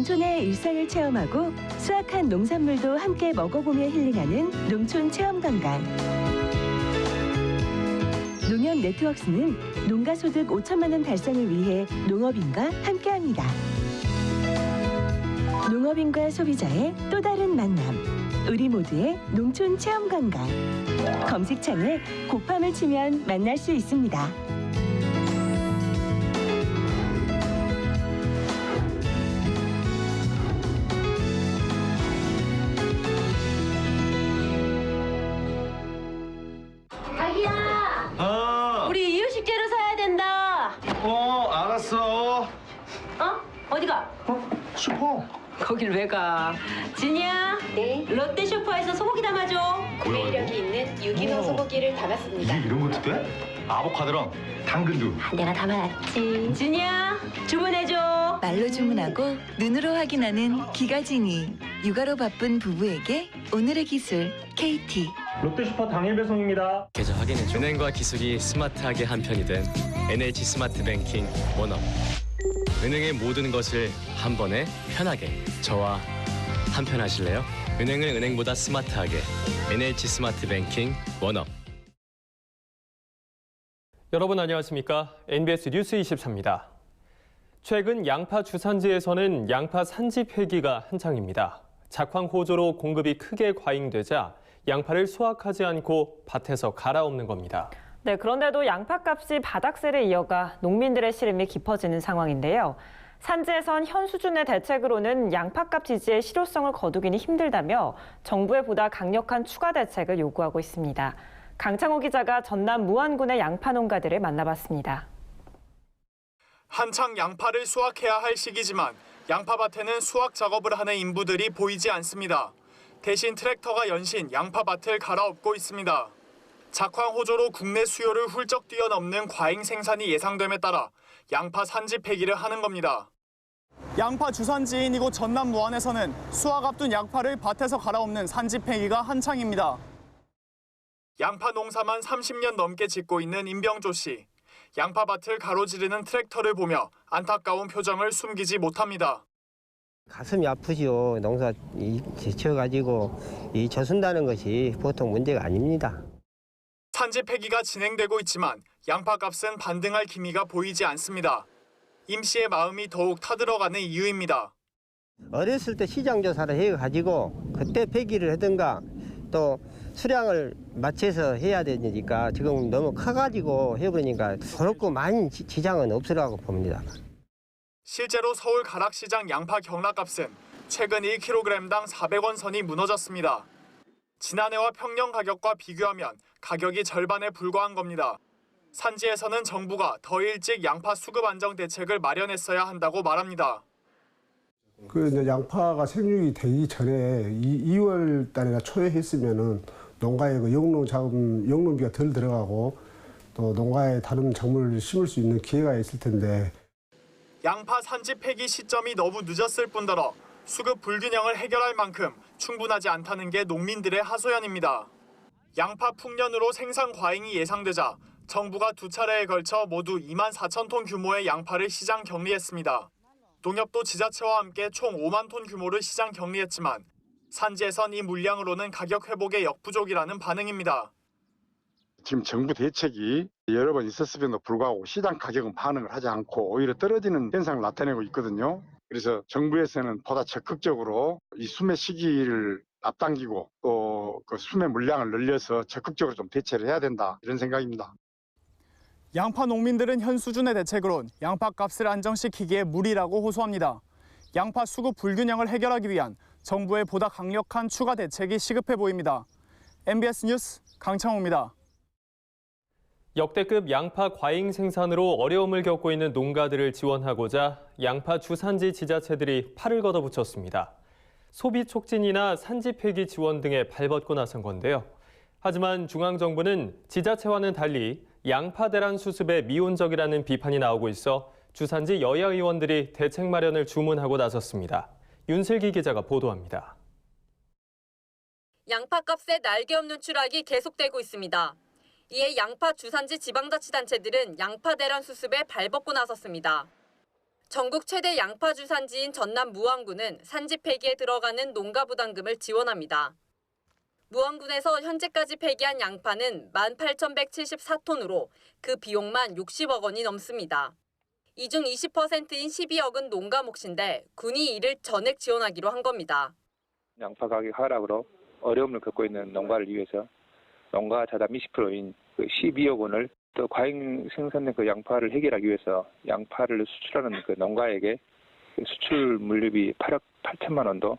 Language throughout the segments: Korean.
농촌의 일상을 체험하고 수확한 농산물도 함께 먹어보며 힐링하는 농촌 체험 관광. 농협 네트워크스는 농가 소득 5천만 원 달성을 위해 농업인과 함께합니다. 농업인과 소비자의 또 다른 만남. 우리 모두의 농촌 체험 관광. 검색창에 곱함을 치면 만날 수 있습니다. 우리 이유식재료 사야 된다. 알았어. 어디가? 슈퍼. 거길 왜 가? 진이야. 네. 롯데 슈퍼에서 소고기 담아줘. 구매력이 있는 유기농 소고기를 담았습니다. 이런 것도 돼? 아보카도랑 당근도. 내가 담아놨지. 진이야, 주문해줘. 말로 주문하고 눈으로 확인하는 기가진이. 육아로 바쁜 부부에게 오늘의 기술 KT. 롯데슈퍼 당일 배송입니다. 계좌 확인해줘. 은행과 기술이 스마트하게 한편이 된 NH 스마트 뱅킹 원업. 은행의 모든 것을 한 번에 편하게. 저와 한편 하실래요? 은행을 은행보다 스마트하게. NH 스마트 뱅킹 원업. 여러분 안녕하십니까? NBS 뉴스 24입니다. 최근 양파 주산지에서는 양파 산지 폐기가 한창입니다. 작황 호조로 공급이 크게 과잉되자 양파를 수확하지 않고 밭에서 갈아엎는 겁니다. 네, 그런데도 양파값이 바닥세를 이어가 농민들의 시름이 깊어지는 상황인데요. 산지에선 현 수준의 대책으로는 양파값 지지의 실효성을 거두기는 힘들다며 정부에 보다 강력한 추가 대책을 요구하고 있습니다. 강창호 기자가 전남 무안군의 양파 농가들을 만나봤습니다. 한창 양파를 수확해야 할 시기지만 양파밭에는 수확 작업을 하는 인부들이 보이지 않습니다. 대신 트랙터가 연신 양파밭을 갈아엎고 있습니다. 작황 호조로 국내 수요를 훌쩍 뛰어넘는 과잉 생산이 예상됨에 따라 양파 산지 폐기를 하는 겁니다. 양파 주산지인 이곳 전남 무안에서는 수확 앞둔 양파를 밭에서 갈아엎는 산지 폐기가 한창입니다. 양파 농사만 30년 넘게 짓고 있는 임병조 씨. 양파밭을 가로지르는 트랙터를 보며 안타까운 표정을 숨기지 못합니다. 가슴이 아프지요. 농사 지쳐가지고 져순다는 것이 보통 문제가 아닙니다. 산지 폐기가 진행되고 있지만 양파값은 반등할 기미가 보이지 않습니다. 임 씨의 마음이 더욱 타들어가는 이유입니다. 어렸을 때 시장 조사를 해가지고 그때 폐기를 하든가 또 수량을 맞춰서 해야 되니까 지금 너무 커가지고 해버리니까 그렇고 많이 지장은 없으라고 봅니다. 실제로 서울 가락시장 양파 경락값은 최근 1kg당 400원 선이 무너졌습니다. 지난해와 평년 가격과 비교하면 가격이 절반에 불과한 겁니다. 산지에서는 정부가 더 일찍 양파 수급 안정 대책을 마련했어야 한다고 말합니다. 양파가 생육이 되기 전에 2월 달이나 초에 했으면은 농가에 영농비가 덜 들어가고 또 농가에 다른 작물을 심을 수 있는 기회가 있을 텐데. 양파 산지 폐기 시점이 너무 늦었을 뿐더러 수급 불균형을 해결할 만큼 충분하지 않다는 게 농민들의 하소연입니다. 양파 풍년으로 생산 과잉이 예상되자 정부가 두 차례에 걸쳐 모두 2만 4천 톤 규모의 양파를 시장 격리했습니다. 농협도 지자체와 함께 총 5만 톤 규모를 시장 격리했지만 산지에선 이 물량으로는 가격 회복에 역부족이라는 반응입니다. 지금 정부 대책이 여러 번 있었음에도 불구하고 시장 가격은 반응을 하지 않고 오히려 떨어지는 현상을 나타내고 있거든요. 그래서 정부에서는 보다 적극적으로 이 수매 시기를 앞당기고 또 그 수매 물량을 늘려서 적극적으로 좀 대처를 해야 된다, 이런 생각입니다. 양파 농민들은 현 수준의 대책으론 양파값을 안정시키기에 무리라고 호소합니다. 양파 수급 불균형을 해결하기 위한 정부의 보다 강력한 추가 대책이 시급해 보입니다. MBS 뉴스 강창호입니다. 역대급 양파 과잉 생산으로 어려움을 겪고 있는 농가들을 지원하고자 양파 주산지 지자체들이 팔을 걷어붙였습니다. 소비 촉진이나 산지 폐기 지원 등에 발벗고 나선 건데요. 하지만 중앙정부는 지자체와는 달리 양파 대란 수습에 미온적이라는 비판이 나오고 있어 주산지 여야 의원들이 대책 마련을 주문하고 나섰습니다. 윤슬기 기자가 보도합니다. 양파값의 날개 없는 추락이 계속되고 있습니다. 이에 양파 주산지 지방자치단체들은 양파 대란 수습에 발벗고 나섰습니다. 전국 최대 양파 주산지인 전남 무안군은 산지 폐기에 들어가는 농가 부담금을 지원합니다. 무안군에서 현재까지 폐기한 양파는 18,174톤으로 그 비용만 60억 원이 넘습니다. 이 중 20%인 12억은 농가 몫인데 군이 이를 전액 지원하기로 한 겁니다. 양파 가격 하락으로 어려움을 겪고 있는 농가를 위해서 농가 자담 20%인 그 12억 원을 또 과잉 생산된 그 양파를 해결하기 위해서 양파를 수출하는 그 농가에게 수출 물류비 8억 8천만 원도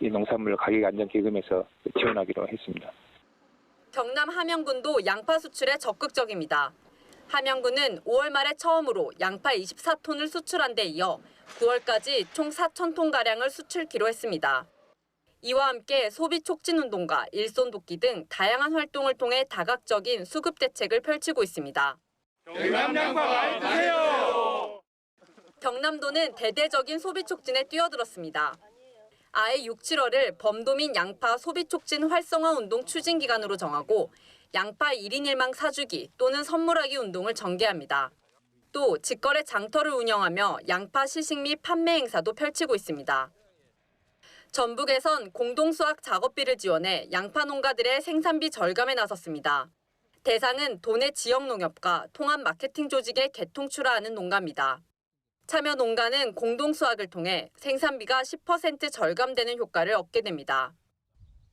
이 농산물 가격 안정 기금에서 지원하기로 했습니다. 경남 함영군도 양파 수출에 적극적입니다. 함영군은 5월 말에 처음으로 양파 24톤을 수출한 데 이어 9월까지 총 4,000톤가량을 수출키로 했습니다. 이와 함께 소비 촉진 운동과 일손 돕기 등 다양한 활동을 통해 다각적인 수급 대책을 펼치고 있습니다. 경남 양파 많이 드세요. 경남도는 대대적인 소비 촉진에 뛰어들었습니다. 아예 6, 7월을 범도민 양파 소비 촉진 활성화 운동 추진 기간으로 정하고 양파 1인 1망 사주기 또는 선물하기 운동을 전개합니다. 또 직거래 장터를 운영하며 양파 시식 및 판매 행사도 펼치고 있습니다. 전북에선 공동수확 작업비를 지원해 양파 농가들의 생산비 절감에 나섰습니다. 대상은 도내 지역 농협과 통합 마케팅 조직에 개통 출하하는 농가입니다. 참여 농가는 공동수확을 통해 생산비가 10% 절감되는 효과를 얻게 됩니다.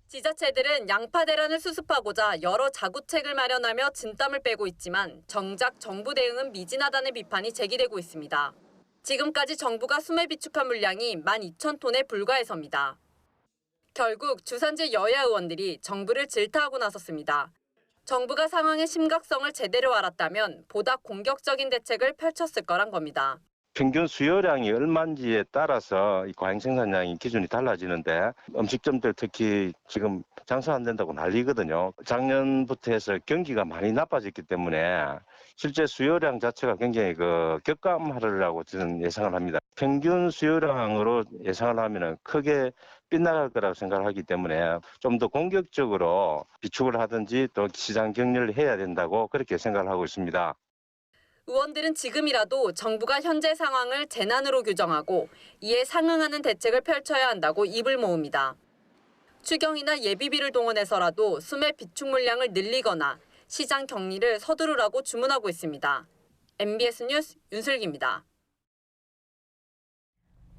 지자체들은 양파 대란을 수습하고자 여러 자구책을 마련하며 진땀을 빼고 있지만 정작 정부 대응은 미진하다는 비판이 제기되고 있습니다. 지금까지 정부가 수매 비축한 물량이 12,000톤에 불과해서입니다. 결국 주산지 여야 의원들이 정부를 질타하고 나섰습니다. 정부가 상황의 심각성을 제대로 알았다면 보다 공격적인 대책을 펼쳤을 거란 겁니다. 평균 수요량이 얼마인지에 따라서 이 과잉 생산량이 기준이 달라지는데 음식점들 특히 지금 장사 안 된다고 난리거든요. 작년부터 해서 경기가 많이 나빠졌기 때문에 실제 수요량 자체가 굉장히 격감하리라고 저는 예상을 합니다. 평균 수요량으로 예상을 하면 크게 빗나갈 거라고 생각을 하기 때문에 좀 더 공격적으로 비축을 하든지 또 시장 격려를 해야 된다고 그렇게 생각을 하고 있습니다. 의원들은 지금이라도 정부가 현재 상황을 재난으로 규정하고 이에 상응하는 대책을 펼쳐야 한다고 입을 모읍니다. 추경이나 예비비를 동원해서라도 수매 비축 물량을 늘리거나 시장 격리를 서두르라고 주문하고 있습니다. MBS 뉴스 윤슬기입니다.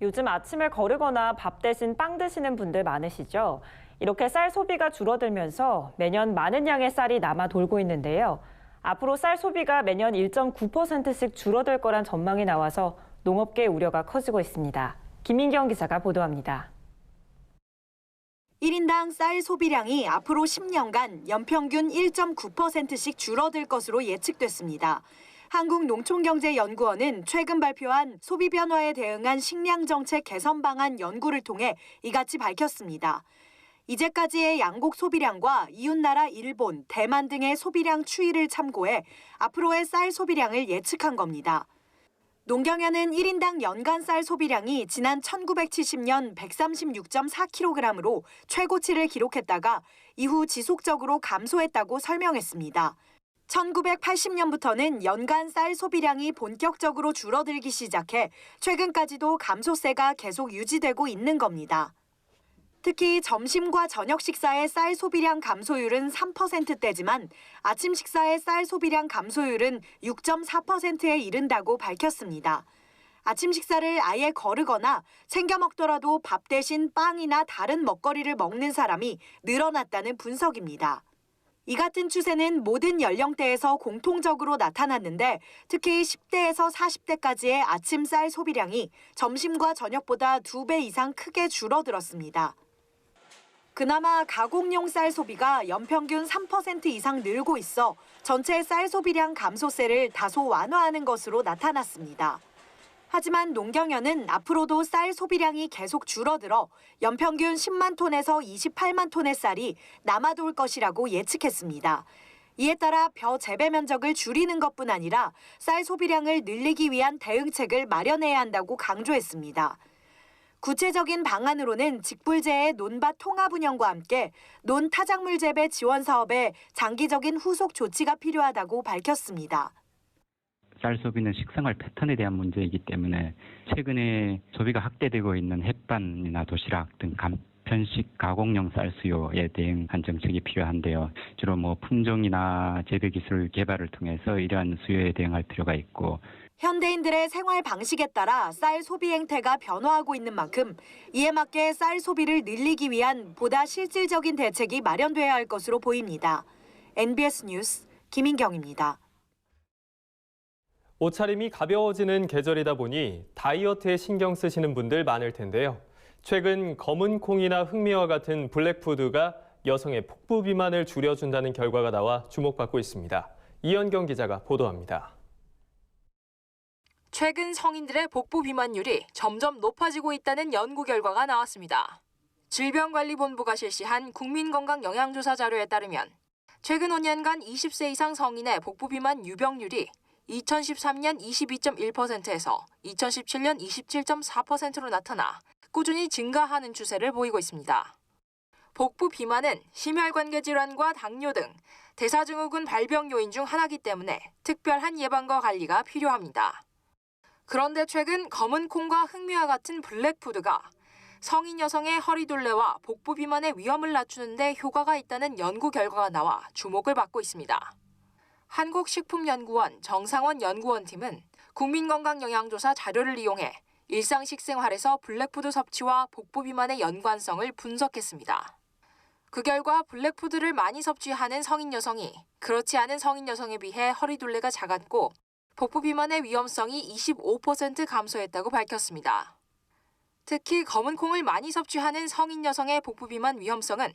요즘 아침을 거르거나 밥 대신 빵 드시는 분들 많으시죠? 이렇게 쌀 소비가 줄어들면서 매년 많은 양의 쌀이 남아 돌고 있는데요. 앞으로 쌀 소비가 매년 1.9%씩 줄어들 거란 전망이 나와서 농업계의 우려가 커지고 있습니다. 김민경 기자가 보도합니다. 1인당 쌀 소비량이 앞으로 10년간 연평균 1.9%씩 줄어들 것으로 예측됐습니다. 한국농촌경제연구원은 최근 발표한 소비 변화에 대응한 식량정책 개선 방안 연구를 통해 이같이 밝혔습니다. 이제까지의 양곡 소비량과 이웃나라 일본, 대만 등의 소비량 추이를 참고해 앞으로의 쌀 소비량을 예측한 겁니다. 농경연은 1인당 연간 쌀 소비량이 지난 1970년 136.4kg으로 최고치를 기록했다가 이후 지속적으로 감소했다고 설명했습니다. 1980년부터는 연간 쌀 소비량이 본격적으로 줄어들기 시작해 최근까지도 감소세가 계속 유지되고 있는 겁니다. 특히 점심과 저녁 식사의 쌀 소비량 감소율은 3%대지만 아침 식사의 쌀 소비량 감소율은 6.4%에 이른다고 밝혔습니다. 아침 식사를 아예 거르거나 챙겨 먹더라도 밥 대신 빵이나 다른 먹거리를 먹는 사람이 늘어났다는 분석입니다. 이 같은 추세는 모든 연령대에서 공통적으로 나타났는데 특히 10대에서 40대까지의 아침 쌀 소비량이 점심과 저녁보다 2배 이상 크게 줄어들었습니다. 그나마 가공용 쌀 소비가 연평균 3% 이상 늘고 있어 전체 쌀 소비량 감소세를 다소 완화하는 것으로 나타났습니다. 하지만 농경연은 앞으로도 쌀 소비량이 계속 줄어들어 연평균 10만 톤에서 28만 톤의 쌀이 남아돌 것이라고 예측했습니다. 이에 따라 벼 재배 면적을 줄이는 것뿐 아니라 쌀 소비량을 늘리기 위한 대응책을 마련해야 한다고 강조했습니다. 구체적인 방안으로는 직불제의 논밭 통합 운영과 함께 논타작물 재배 지원 사업에 장기적인 후속 조치가 필요하다고 밝혔습니다. 쌀 소비는 식생활 패턴에 대한 문제이기 때문에 최근에 소비가 확대되고 있는 햇반이나 도시락 등 간편식 가공용 쌀 수요에 대응한 정책이 필요한데요. 주로 품종이나 재배 기술 개발을 통해서 이러한 수요에 대응할 필요가 있고 현대인들의 생활 방식에 따라 쌀 소비 행태가 변화하고 있는 만큼 이에 맞게 쌀 소비를 늘리기 위한 보다 실질적인 대책이 마련돼야 할 것으로 보입니다. NBS 뉴스 김인경입니다. 옷차림이 가벼워지는 계절이다 보니 다이어트에 신경 쓰시는 분들 많을 텐데요. 최근 검은 콩이나 흑미와 같은 블랙푸드가 여성의 복부 비만을 줄여준다는 결과가 나와 주목받고 있습니다. 이현경 기자가 보도합니다. 최근 성인들의 복부 비만율이 점점 높아지고 있다는 연구 결과가 나왔습니다. 질병관리본부가 실시한 국민건강영양조사 자료에 따르면 최근 5년간 20세 이상 성인의 복부 비만 유병률이 2013년 22.1%에서 2017년 27.4%로 나타나 꾸준히 증가하는 추세를 보이고 있습니다. 복부 비만은 심혈관계 질환과 당뇨 등 대사증후군 발병 요인 중 하나이기 때문에 특별한 예방과 관리가 필요합니다. 그런데 최근 검은 콩과 흑미와 같은 블랙푸드가 성인 여성의 허리둘레와 복부 비만의 위험을 낮추는 데 효과가 있다는 연구 결과가 나와 주목을 받고 있습니다. 한국식품연구원 정상원 연구원팀은 국민건강영양조사 자료를 이용해 일상 식생활에서 블랙푸드 섭취와 복부 비만의 연관성을 분석했습니다. 그 결과 블랙푸드를 많이 섭취하는 성인 여성이 그렇지 않은 성인 여성에 비해 허리둘레가 작았고 복부 비만의 위험성이 25% 감소했다고 밝혔습니다. 특히 검은 콩을 많이 섭취하는 성인 여성의 복부 비만 위험성은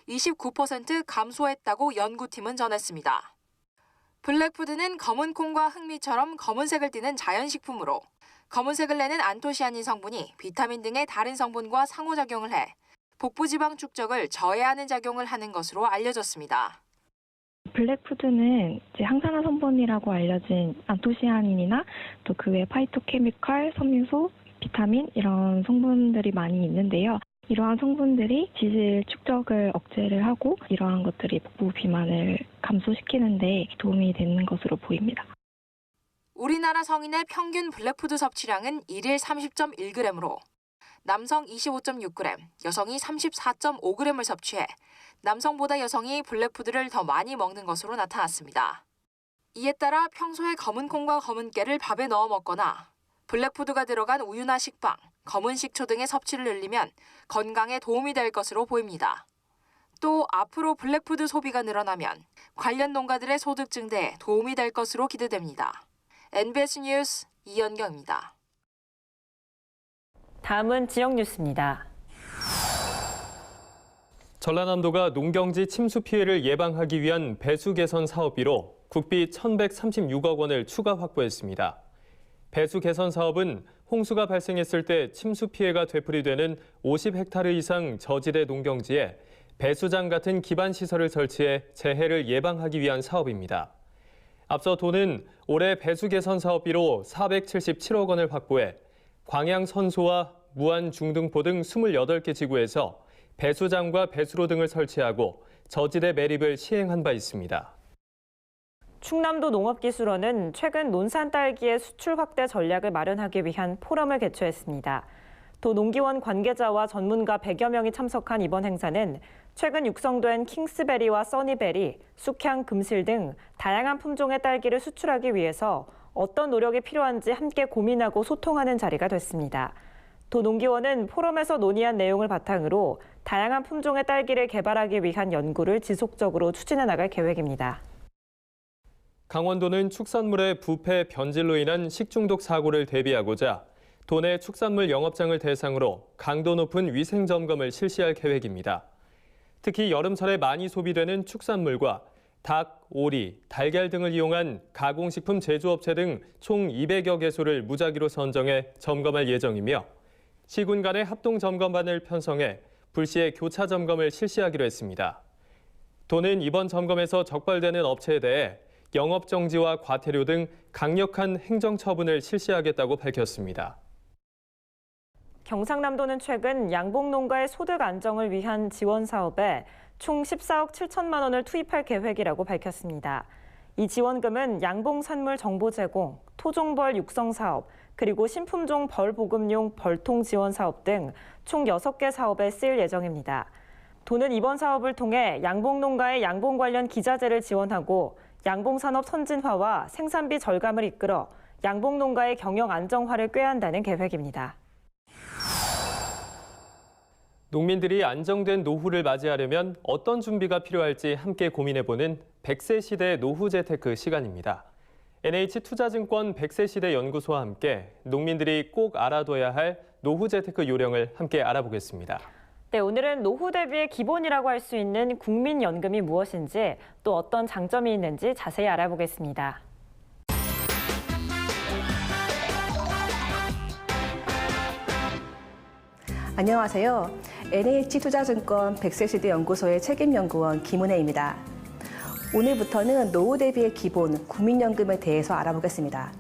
29% 감소했다고 연구팀은 전했습니다. 블랙푸드는 검은 콩과 흑미처럼 검은색을 띠는 자연식품으로 검은색을 내는 안토시아닌 성분이 비타민 등의 다른 성분과 상호작용을 해 복부 지방 축적을 저해하는 작용을 하는 것으로 알려졌습니다. 블랙푸드는 항산화 성분이라고 알려진 안토시아닌이나 또 그 외 파이토케미컬, 섬유소, 비타민 이런 성분들이 많이 있는데요. 이러한 성분들이 지질 축적을 억제를 하고 이러한 것들이 복부 비만을 감소시키는 데 도움이 되는 것으로 보입니다. 우리나라 성인의 평균 블랙푸드 섭취량은 1일 30.1g으로 남성 25.6g, 여성이 34.5g을 섭취해 남성보다 여성이 블랙푸드를 더 많이 먹는 것으로 나타났습니다. 이에 따라 평소에 검은 콩과 검은 깨를 밥에 넣어 먹거나 블랙푸드가 들어간 우유나 식빵, 검은 식초 등의 섭취를 늘리면 건강에 도움이 될 것으로 보입니다. 또 앞으로 블랙푸드 소비가 늘어나면 관련 농가들의 소득 증대에 도움이 될 것으로 기대됩니다. NBS 뉴스 이현경입니다. 다음은 지역 뉴스입니다. 전라남도가 농경지 침수 피해를 예방하기 위한 배수 개선 사업비로 국비 1,136억 원을 추가 확보했습니다. 배수 개선 사업은 홍수가 발생했을 때 침수 피해가 되풀이되는 50헥타르 이상 저지대 농경지에 배수장 같은 기반 시설을 설치해 재해를 예방하기 위한 사업입니다. 앞서 도는 올해 배수 개선 사업비로 477억 원을 확보해 광양 선소와 무안 중등포 등 28개 지구에서 배수장과 배수로 등을 설치하고 저지대 매립을 시행한 바 있습니다. 충남도 농업기술원은 최근 논산 딸기의 수출 확대 전략을 마련하기 위한 포럼을 개최했습니다. 도 농기원 관계자와 전문가 100여 명이 참석한 이번 행사는 최근 육성된 킹스베리와 써니베리, 쑥향, 금실 등 다양한 품종의 딸기를 수출하기 위해서 어떤 노력이 필요한지 함께 고민하고 소통하는 자리가 됐습니다. 도 농기원은 포럼에서 논의한 내용을 바탕으로 다양한 품종의 딸기를 개발하기 위한 연구를 지속적으로 추진해 나갈 계획입니다. 강원도는 축산물의 부패, 변질로 인한 식중독 사고를 대비하고자 도내 축산물 영업장을 대상으로 강도 높은 위생 점검을 실시할 계획입니다. 특히 여름철에 많이 소비되는 축산물과 닭, 오리, 달걀 등을 이용한 가공식품 제조업체 등 총 200여 개소를 무작위로 선정해 점검할 예정이며 시군 간의 합동 점검반을 편성해 불시에 교차 점검을 실시하기로 했습니다. 도는 이번 점검에서 적발되는 업체에 대해 영업 정지와 과태료 등 강력한 행정 처분을 실시하겠다고 밝혔습니다. 경상남도는 최근 양봉 농가의 소득 안정을 위한 지원 사업에 총 14억 7천만 원을 투입할 계획이라고 밝혔습니다. 이 지원금은 양봉산물 정보 제공, 토종벌 육성 사업, 그리고 신품종 벌 보급용 벌통 지원 사업 등 총 6개 사업에 쓰일 예정입니다. 도는 이번 사업을 통해 양봉 농가의 양봉 관련 기자재를 지원하고 양봉 산업 선진화와 생산비 절감을 이끌어 양봉 농가의 경영 안정화를 꾀한다는 계획입니다. 농민들이 안정된 노후를 맞이하려면 어떤 준비가 필요할지 함께 고민해보는 100세 시대 노후 재테크 시간입니다. NH투자증권 100세 시대 연구소와 함께 농민들이 꼭 알아둬야 할 노후 재테크 요령을 함께 알아보겠습니다. 네, 오늘은 노후 대비의 기본이라고 할 수 있는 국민연금이 무엇인지 또 어떤 장점이 있는지 자세히 알아보겠습니다. 안녕하세요. NH투자증권 100세 시대 연구소의 책임연구원 김은혜입니다. 오늘부터는 노후 대비의 기본, 국민연금에 대해서 알아보겠습니다.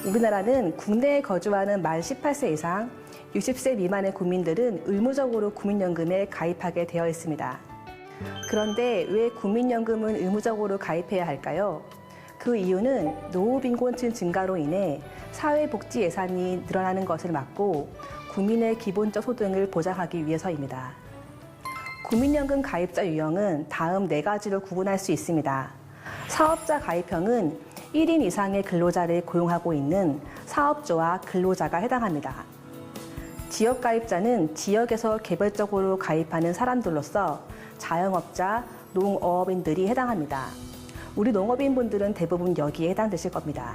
우리나라는 국내에 거주하는 만 18세 이상, 60세 미만의 국민들은 의무적으로 국민연금에 가입하게 되어 있습니다. 그런데 왜 국민연금은 의무적으로 가입해야 할까요? 그 이유는 노후 빈곤층 증가로 인해 사회복지 예산이 늘어나는 것을 막고 국민의 기본적 소득을 보장하기 위해서입니다. 국민연금 가입자 유형은 다음 4가지로 구분할 수 있습니다. 사업자 가입형은 1인 이상의 근로자를 고용하고 있는 사업주와 근로자가 해당합니다. 지역 가입자는 지역에서 개별적으로 가입하는 사람들로서 자영업자, 농어업인들이 해당합니다. 우리 농업인분들은 대부분 여기에 해당되실 겁니다.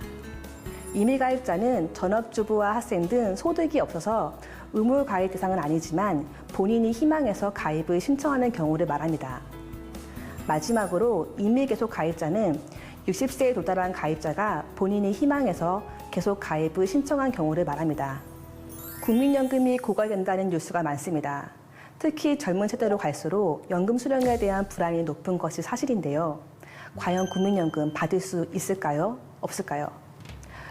임의 가입자는 전업주부와 학생 등 소득이 없어서 의무 가입 대상은 아니지만 본인이 희망해서 가입을 신청하는 경우를 말합니다. 마지막으로 임의 계속 가입자는 60세에 도달한 가입자가 본인이 희망해서 계속 가입을 신청한 경우를 말합니다. 국민연금이 고갈된다는 뉴스가 많습니다. 특히 젊은 세대로 갈수록 연금 수령에 대한 불안이 높은 것이 사실인데요. 과연 국민연금 받을 수 있을까요? 없을까요?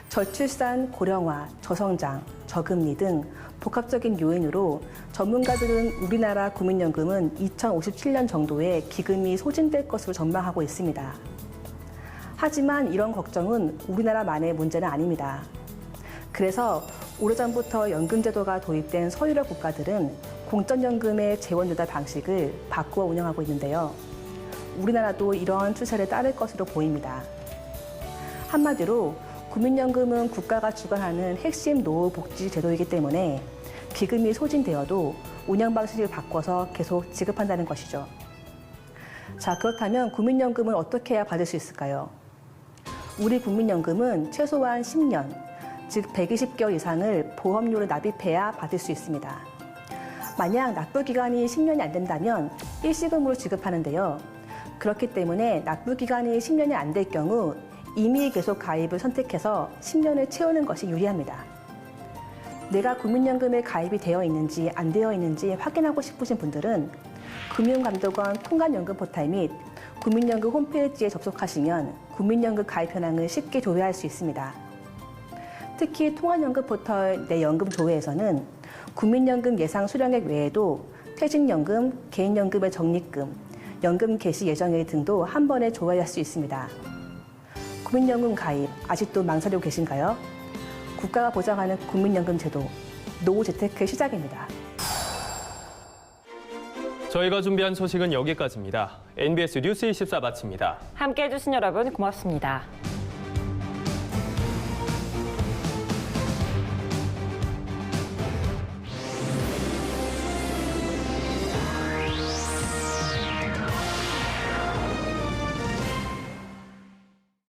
저출산, 고령화, 저성장, 저금리 등 복합적인 요인으로 전문가들은 우리나라 국민연금은 2057년 정도에 기금이 소진될 것으로 전망하고 있습니다. 하지만 이런 걱정은 우리나라만의 문제는 아닙니다. 그래서 오래전부터 연금제도가 도입된 서유럽 국가들은 공적연금의 재원조달 방식을 바꾸어 운영하고 있는데요. 우리나라도 이러한 추세를 따를 것으로 보입니다. 한마디로 국민연금은 국가가 주관하는 핵심 노후복지 제도이기 때문에 기금이 소진되어도 운영 방식을 바꿔서 계속 지급한다는 것이죠. 자, 그렇다면 국민연금은 어떻게 해야 받을 수 있을까요? 우리 국민연금은 최소한 10년, 즉 120개월 이상을 보험료를 납입해야 받을 수 있습니다. 만약 납부기간이 10년이 안 된다면 일시금으로 지급하는데요. 그렇기 때문에 납부기간이 10년이 안 될 경우 임의 계속 가입을 선택해서 10년을 채우는 것이 유리합니다. 내가 국민연금에 가입이 되어 있는지 안 되어 있는지 확인하고 싶으신 분들은 금융감독원 통관연금 포털 및 국민연금 홈페이지에 접속하시면 국민연금 가입 현황을 쉽게 조회할 수 있습니다. 특히 통관연금 포털 내 연금 조회에서는 국민연금 예상 수령액 외에도 퇴직연금, 개인연금의 적립금, 연금 개시 예정일 등도 한 번에 조회할 수 있습니다. 국민연금 가입 아직도 망설이고 계신가요? 국가가 보장하는 국민연금 제도, 노후 재테크의 시작입니다. 저희가 준비한 소식은 여기까지입니다. NBS 뉴스 24 마칩니다. 함께해 주신 여러분 고맙습니다.